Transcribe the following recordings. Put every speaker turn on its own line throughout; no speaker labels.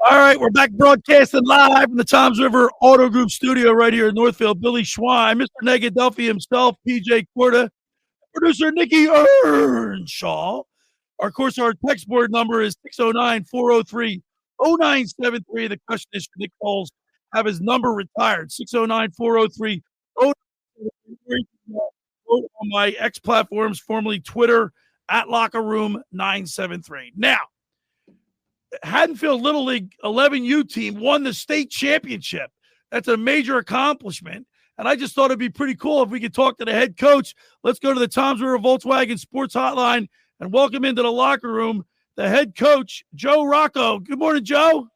All right, we're back broadcasting live from the Toms River Auto Group studio right here in Northfield. Billy Schweim, Mr. Negadelphi himself, PJ Corda, producer Nikki Earnshaw. Of course, our text board number is 609-403-0973. The question is for Nick Foles. Have his number retired, 609-403-0973. On my X platforms, formerly Twitter, at Locker Room 973. Now, Haddonfield Little League 11U team won the state championship. That's a major accomplishment. And I just thought it'd be pretty cool if we could talk to the head coach. Let's go to the Toms River Volkswagen Sports Hotline and welcome into the locker room the head coach, Joe Rocco. Good morning, Joe.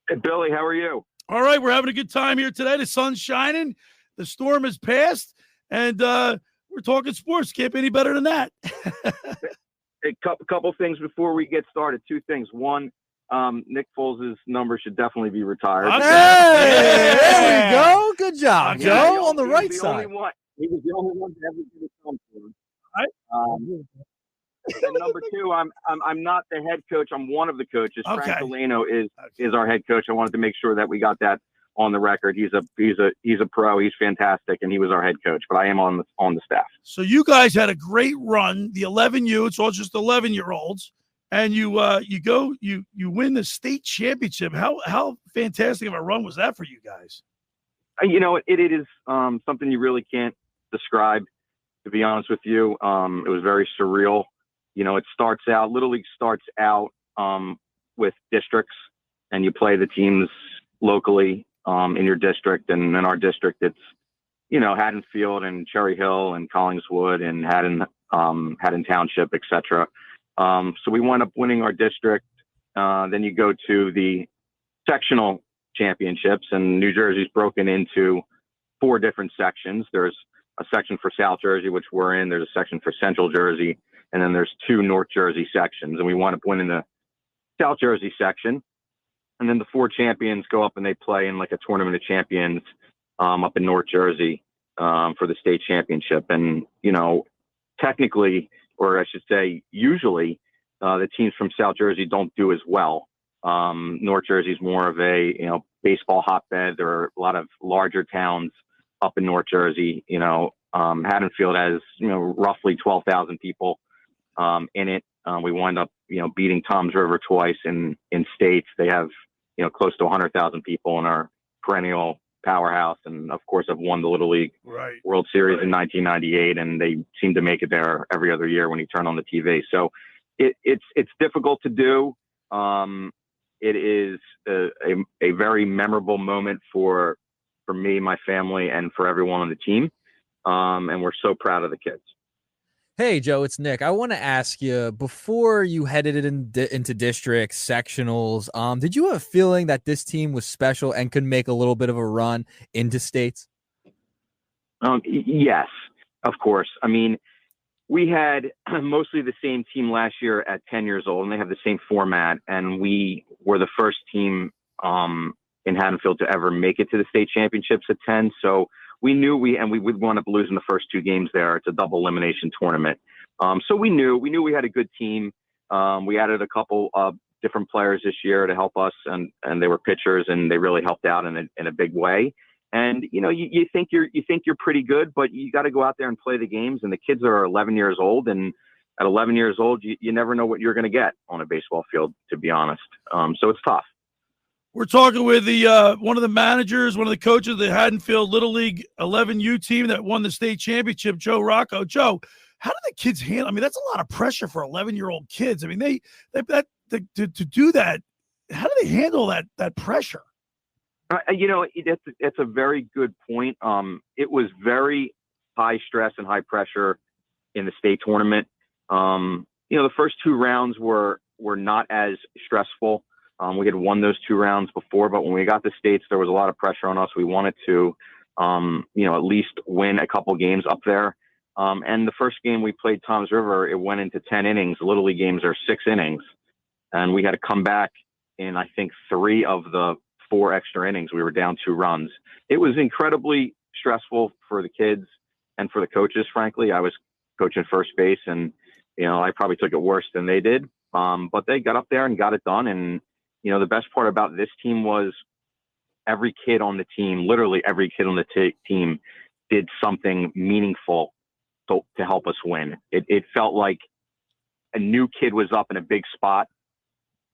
Hey, Billy, how are you?
All right, we're having a good time here today. The sun's shining. The storm has passed. And we're talking sports. Can't be any better than that.
A couple things before we get started. Two things. One, Nick Foles' number should definitely be retired.
Hey, there we go. Good job,
Okay.
Joe, on the right side.
He was the only one to ever get a come for him. And number two, I'm not the head coach. I'm one of the coaches.
Okay.
Frank Delano is our head coach. I wanted to make sure that we got that on the record. He's a pro. He's fantastic, and he was our head coach. But I am on the staff.
So you guys had a great run. The 11U, it's all just 11-year-olds, and you win the state championship. How fantastic of a run was that for you guys?
You know, it is something you really can't describe. To be honest with you, it was very surreal. You know, Little League starts out with districts, and you play the teams locally in your district. And in our district, it's, you know, Haddonfield and Cherry Hill and Collingswood and Haddon Township, etc. So we wound up winning our district. Then you go to the sectional championships, and New Jersey's broken into 4 different sections. There's a section for South Jersey, which we're in. There's a section for Central Jersey, and then there's 2 North Jersey sections. And we wound up winning the South Jersey section. And then the 4 champions go up and they play in like a tournament of champions up in North Jersey for the state championship. And, you know, technically, or I should say, usually the teams from South Jersey don't do as well. North Jersey is more of a, you know, baseball hotbed. There are a lot of larger towns up in North Jersey. You know, Haddonfield has, you know, roughly 12,000 people in it. We wind up, you know, beating Toms River twice in states. They have, you know, close to 100,000 people in our perennial powerhouse. And of course, I've won the Little League World Series in 1998, and they seem to make it there every other year when you turn on the TV. So it's difficult to do. It is a very memorable moment for me, my family, and for everyone on the team. And we're so proud of the kids.
Hey, Joe, it's Nick. I want to ask you, before you headed it into districts, sectionals, did you have a feeling that this team was special and could make a little bit of a run into states?
Yes, of course. I mean, we had mostly the same team last year at 10 years old, and they have the same format. And we were the first team in Haddonfield to ever make it to the state championships at 10. So we knew we would wind up losing the first 2 games there. It's a double elimination tournament. So we knew we had a good team. We added a couple of different players this year to help us, and they were pitchers, and they really helped out in a big way. And, you know, you think you're pretty good, but you got to go out there and play the games. And the kids are 11 years old, and at 11 years old, you never know what you're going to get on a baseball field, to be honest. So it's tough.
We're talking with the one of the managers, one of the coaches of the Haddonfield Little League 11U team that won the state championship, Joe Rocco. Joe, how do the kids handle? I mean, that's a lot of pressure for 11-year-old kids. I mean, to do that. How do they handle that pressure?
You know, it's a very good point. It was very high stress and high pressure in the state tournament. You know, the first 2 rounds were not as stressful. We had won those 2 rounds before, but when we got to states, there was a lot of pressure on us. We wanted to, you know, at least win a couple games up there. And the first game we played Toms River, it went into 10 innings. Little League games are 6 innings. And we had to come back in, I think, 3 of the 4 extra innings. We were down 2 runs. It was incredibly stressful for the kids and for the coaches, frankly. I was coaching first base, and, you know, I probably took it worse than they did. But they got up there and got it done. And, the best part about this team was every kid on the team, literally every kid on the team, did something meaningful to help us win. It felt like a new kid was up in a big spot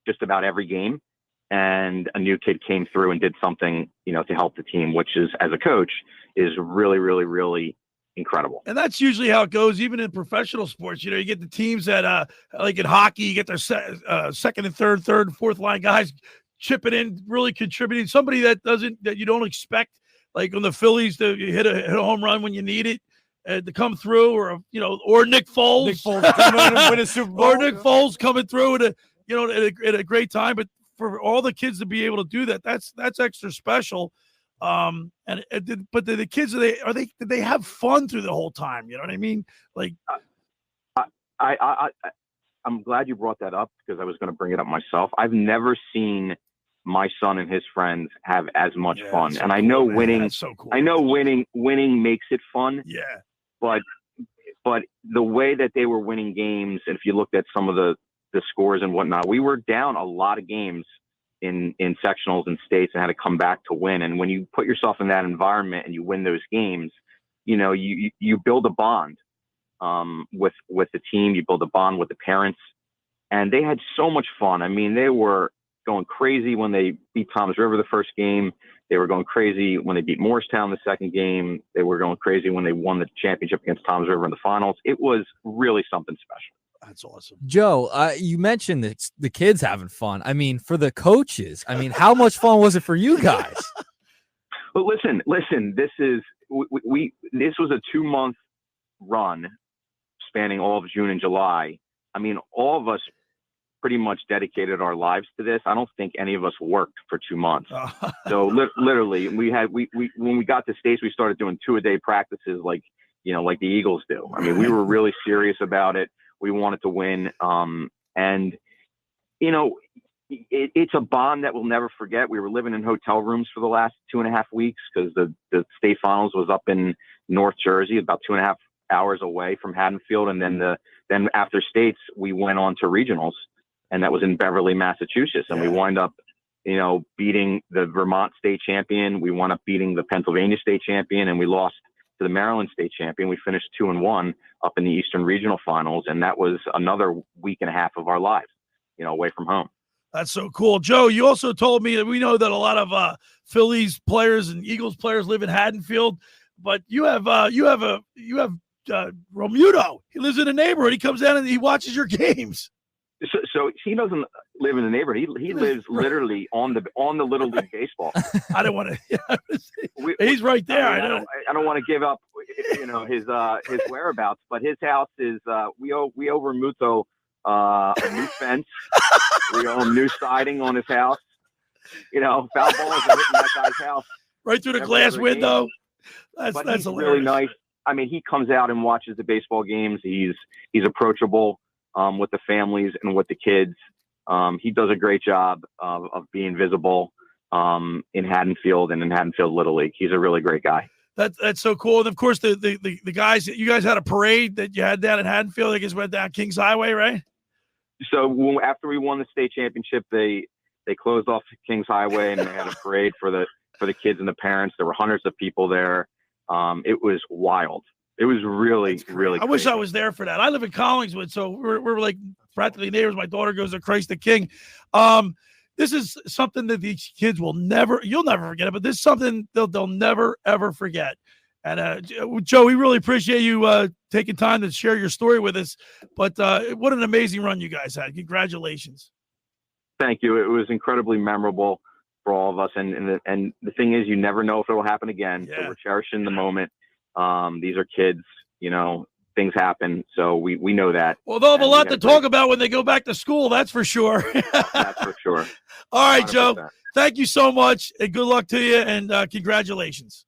just about every game, and a new kid came through and did something, to help the team, which is, as a coach, is really, really, really incredible.
And that's usually how it goes, even in professional sports. You get the teams that, like in hockey, you get their second and third and fourth line guys chipping in, really contributing. Somebody that you don't expect, like on the Phillies, to hit a home run when you need it to come through, or Nick Foles.
Nick Foles coming out and win a Super Bowl.
Or Nick Foles coming through at a great time. But for all the kids to be able to do that, that's extra special. But the kids, did they have fun through the whole time? You know what I mean? Like,
I'm glad you brought that up, because I was going to bring it up myself. I've never seen my son and his friends have as much fun, and I know winning.
So cool.
I know winning makes it fun.
Yeah,
but the way that they were winning games, and if you looked at some of the scores and whatnot, we were down a lot of games in sectionals and states and had to come back to win. And when you put yourself in that environment and you win those games, you build a bond with the team. You build a bond with the parents, and they had so much fun. I mean, they were going crazy when they beat Toms River the first game. They were going crazy when they beat Morristown the second game. They were going crazy when they won the championship against Toms River in the finals. It was really something special.
That's awesome.
Joe, you mentioned the kids having fun. I mean, for the coaches, how much fun was it for you guys?
But listen, this was a 2-month run spanning all of June and July. I mean, all of us pretty much dedicated our lives to this. I don't think any of us worked for 2 months. So literally, when we got to states, we started doing 2-a-day practices like the Eagles do. I mean, we were really serious about it. We wanted to win. And it's a bond that we'll never forget. We were living in hotel rooms for the last 2.5 weeks, because the state finals was up in North Jersey, about 2.5 hours away from Haddonfield. And then after states, we went on to regionals, and that was in Beverly, Massachusetts. And we wind up, beating the Vermont state champion. We wound up beating the Pennsylvania state champion, and we lost to the Maryland state champion. We finished 2-1 up in the Eastern Regional Finals. And that was another week and a half of our lives, away from home.
That's so cool. Joe, you also told me that we know that a lot of Phillies players and Eagles players live in Haddonfield, but you have Romuto. He lives in a neighborhood. He comes down and he watches your games.
So he doesn't live in the neighborhood. He lives literally on the Little League baseball.
I don't want to. He's right there.
I don't want to give up, his whereabouts. But his house is. We owe Romuto a new fence. We owe him new siding on his house. Foul balls are hitting that guy's house
right through the glass window. That's
he's
hilarious.
Really nice. I mean, he comes out and watches the baseball games. He's approachable with the families and with the kids. He does a great job of being visible in Haddonfield and in Haddonfield Little League. He's a really great guy.
That's so cool. And of course, the guys, you guys had a parade that you had down in Haddonfield. I guess went down Kings Highway, right?
So after we won the state championship, they closed off Kings Highway and they had a parade for the kids and the parents. There were hundreds of people there. It was wild. It was really crazy.
I wish I was there for that. I live in Collingswood, so we're like practically neighbors. My daughter goes to Christ the King. This is something that these kids you'll never forget it, but this is something they'll never, ever forget. And Joe, we really appreciate you taking time to share your story with us. But what an amazing run you guys had. Congratulations.
Thank you. It was incredibly memorable for all of us. And the thing is, you never know if it will happen again. Yeah. So we're cherishing the moment. These are kids, things happen. So we know that. Well,
they'll have a lot to talk about when they go back to school. That's for sure.
That's for sure.
All right, 100%. Joe, thank you so much and good luck to you. And congratulations.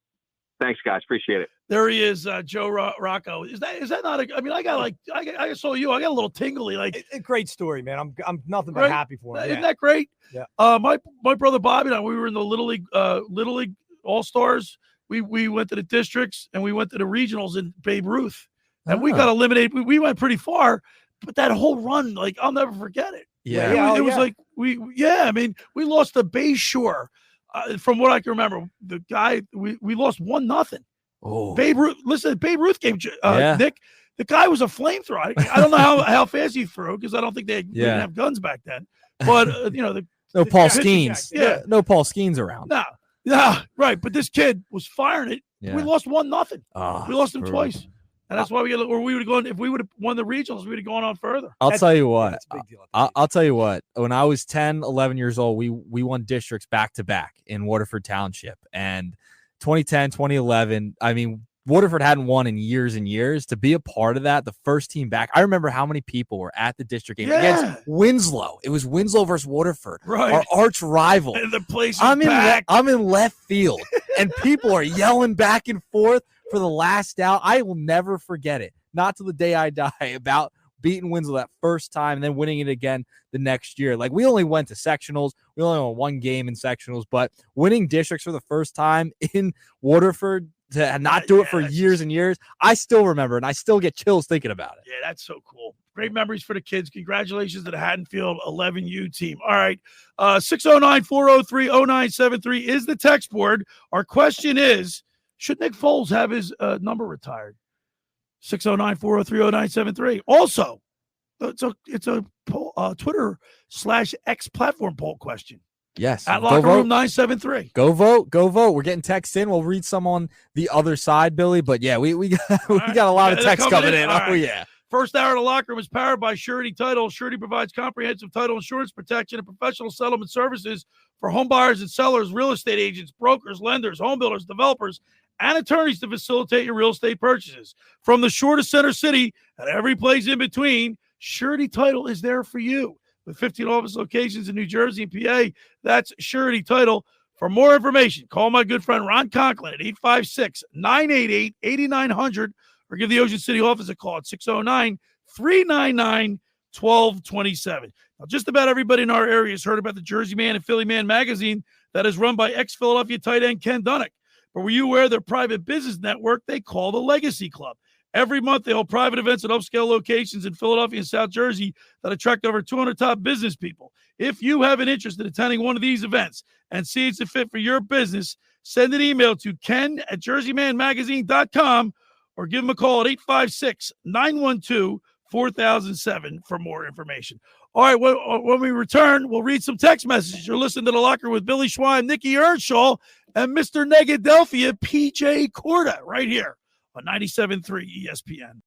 Thanks, guys. Appreciate it.
There he is, Joe Rocco. Is that not I saw you. I got a little tingly. Like
a great story, man. I'm nothing but happy for him.
Isn't that great?
Yeah.
My brother Bobby and I, we were in the Little League All-Stars. We went to the districts and we went to the regionals in Babe Ruth, and we got eliminated. We went pretty far, but that whole run, like I'll never forget it.
Yeah.
It was like we lost to Bayshore. From what I can remember, the guy we lost 1-0.
Oh,
Babe Ruth game,
Yeah.
Nick. The guy was a flamethrower. I don't know how fast he threw because I don't think they didn't have guns back then. But
no Paul
pitching
Skeens.
jack,
No Paul Skeens around.
No, right. But this kid was firing it.
Yeah.
We lost 1-0.
Oh,
We lost him
brutal.
twice. And that's why we would have gone if we would have won the regionals, we would have gone on further.
I'll tell you what.
That's a big deal.
I'll tell you what. When I was 10, 11 years old, we won districts back to back in Waterford Township. And 2010, 2011, I mean, Waterford hadn't won in years and years. To be a part of that, the first team back, I remember how many people were at the district game against Winslow. It was Winslow versus Waterford, our arch rival.
And the place
I'm in left field, and people are yelling back and forth for the last out. I will never forget it, not till the day I die, about beating Winslow that first time and then winning it again the next year. Like, we only went to sectionals. We only won one game in sectionals, but winning districts for the first time in Waterford, to not do it for years and years, I still remember, and I still get chills thinking about it.
Yeah, that's so cool. Great memories for the kids. Congratulations to the Haddonfield 11U team. All right, 609-403-0973 is the text board. Our question is, should Nick Foles have his number retired? 609-403-0973. Also, it's a poll, Twitter/X platform poll question.
Yes.
At Locker Room 973.
Go vote. We're getting texts in. We'll read some on the other side, Billy. But yeah, we got a lot of texts coming in.
Right.
Oh, yeah.
First hour of the Locker Room is powered by Surety Title. Surety provides comprehensive title insurance protection and professional settlement services for home buyers and sellers, real estate agents, brokers, lenders, home builders, developers, and attorneys to facilitate your real estate purchases. From the shore to Center City and every place in between, Surety Title is there for you. With 15 office locations in New Jersey and PA, that's Surety Title. For more information, call my good friend Ron Conklin at 856-988-8900 or give the Ocean City office a call at 609-399-1227. Now, just about everybody in our area has heard about the Jersey Man and Philly Man magazine that is run by ex-Philadelphia tight end Ken Dunnick. But were you aware of their private business network they call the Legacy Club? Every month, they hold private events at upscale locations in Philadelphia and South Jersey that attract over 200 top business people. If you have an interest in attending one of these events and see it's a fit for your business, send an email to ken@jerseymanmagazine.com or give them a call at 856-912-4007 for more information. All right, when we return, we'll read some text messages. You're listening to The Locker with Billy Schweim, Nikki Earnshaw, and Mr. Negadelphia, PJ Corda, right here on 97.3 ESPN.